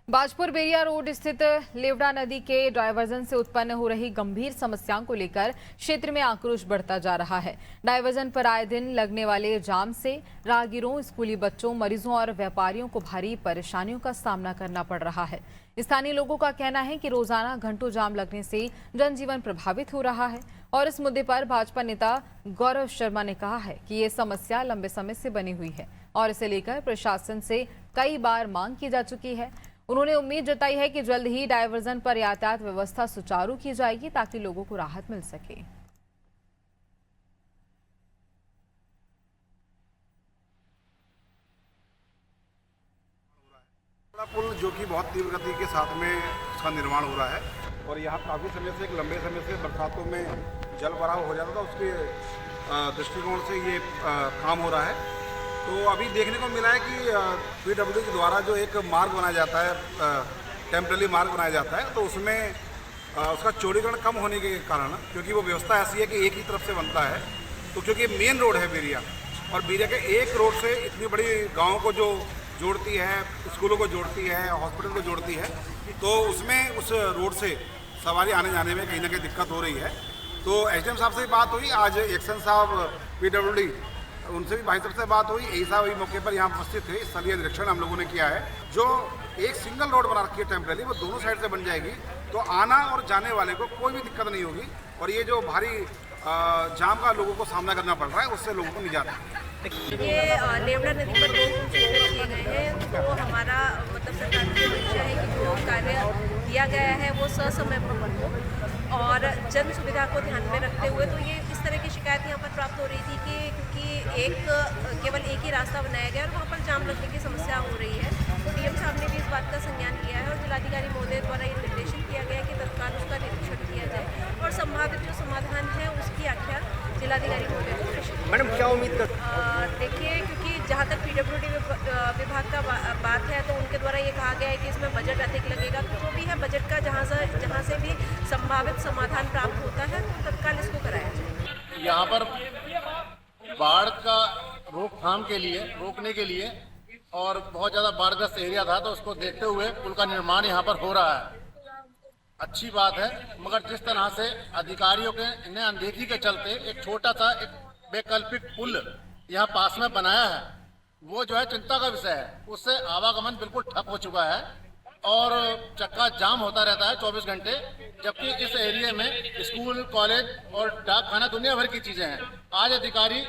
बाजपुर बेरिया road स्थित लेवड़ा नदी के डायवर्जन से उत्पन्न हो रही गंभीर समस्याओं को लेकर क्षेत्र में आक्रोश बढ़ता जा रहा है। डायवर्जन पर आए दिन लगने वाले जाम से राहगीरों, स्कूली बच्चों, मरीजों और व्यापारियों को भारी परेशानियों का सामना करना पड़ रहा है। स्थानीय लोगों का कहना है कि रोजाना घंटों जाम लगने से जनजीवन प्रभावित हो रहा है और इस मुद्दे पर भाजपा नेता गौरव शर्मा ने कहा है कि ये समस्या लंबे समय से बनी हुई है और इसे लेकर प्रशासन से कई बार मांग की जा चुकी है। उन्होंने उम्मीद जताई है कि जल्द ही डायवर्जन पर यातायात व्यवस्था सुचारू की जाएगी ताकि लोगों को राहत मिल सके। बड़ा पुल जो कि बहुत तीव्र गति के साथ में उसका निर्माण हो रहा है और यहाँ काफ़ी समय से, एक लंबे समय से बरसातों में जल भराव हो जाता था, उसके दृष्टिकोण से ये काम हो रहा है। तो अभी देखने को मिला है कि पीडब्ल्यूडी के द्वारा जो एक मार्ग बनाया जाता है, टेम्पररी मार्ग बनाया जाता है, तो उसमें उसका चौड़ीकरण कम होने के कारण, क्योंकि वो व्यवस्था ऐसी है कि एक ही तरफ से बनता है, तो क्योंकि मेन रोड है बेरिया और बेरिया के एक रोड से इतनी बड़ी गाँव को जो जोड़ती है, स्कूलों को जोड़ती है, हॉस्पिटल को जोड़ती है, तो उसमें उस रोड से सवारी आने जाने में कहीं ना कहीं दिक्कत हो रही है। तो एसडीएम साहब से बात हुई, आज एक्शन साहब पीडब्ल्यूडी, उनसे भी भाई साहब से बात हुई। यही साहब मौके पर यहाँ उपस्थित थे। स्थलीय निरीक्षण हम लोगों ने किया है। जो एक सिंगल रोड बना रखी है टेम्पररी, वो दोनों साइड से बन जाएगी, तो आना और जाने वाले को कोई भी दिक्कत नहीं होगी और ये जो भारी जाम का लोगों को सामना करना पड़ रहा है, उससे लोगों को निजात है। ये लेवड़ा नदी पर दो पुल किए गए हैं, तो हमारा मतलब सरकार की अपेक्षा है कि जो कार्य दिया गया है वो ससमय पूर्ण हो और जन सुविधा को ध्यान में रखते हुए। तो ये इस तरह की शिकायत यहाँ पर प्राप्त हो रही थी कि क्योंकि केवल एक ही रास्ता बनाया गया और वहाँ पर जाम लगने की समस्या हो रही है, तो डीएम साहब ने भी इस बात का संज्ञान लिया है और जिलाधिकारी महोदय द्वारा ये निर्देशित किया गया कि तत्काल उसका निरीक्षण किया जाए और संभावित जो समाधान है उसकी आख्या जिलाधिकारी महोदय को प्रेषित। मैडम क्या उम्मीद कर देखिए, क्योंकि जहाँ तक पीडब्ल्यूडी विभाग का बात है, तो उनके द्वारा ये कहा गया है कि इसमें बजट अधिक लगेगा, तो जो भी है बजट का जहाँ से भी संभावित समाधान प्राप्त होता है तो तत्काल इसको कराया जाए। यहाँ पर बाढ़ का रोकथाम के लिए, रोकने के लिए और बहुत ज़्यादा बाढ़ग्रस्त एरिया था, तो उसको देखते हुए पुल का निर्माण यहाँ पर हो रहा है। अच्छी बात है, मगर जिस तरह से अधिकारियों के ने अनदेखी के चलते एक छोटा सा एक वैकल्पिक पुल यहाँ पास में बनाया है, वो जो है चिंता का विषय है। उससे आवागमन बिल्कुल ठप हो चुका है और चक्का जाम होता रहता है 24 घंटे, जबकि इस एरिया में स्कूल, कॉलेज और डाकखाना दुनिया भर की चीजें हैं। आज अधिकारी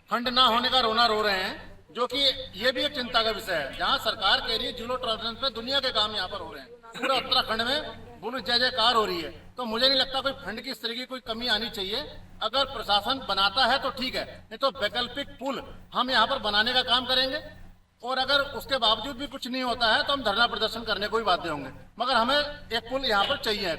फंड ना होने का रोना रो रहे हैं, जो कि ये भी एक चिंता का विषय है। जहाँ सरकार के एरिया जीरो टॉलरेंस पे दुनिया के काम यहाँ पर हो रहे हैं, पूरा उत्तराखंड में बुल जय जयकार हो रही है। तो मुझे नहीं लगता कोई फंड की इस तरह की कोई कमी आनी चाहिए। अगर प्रशासन बनाता है तो ठीक है, नहीं तो वैकल्पिक पुल हम यहाँ पर बनाने का काम करेंगे और अगर उसके बावजूद भी कुछ नहीं होता है तो हम धरना प्रदर्शन करने को ही बाध्य होंगे, मगर हमें एक पुल यहाँ पर चाहिए।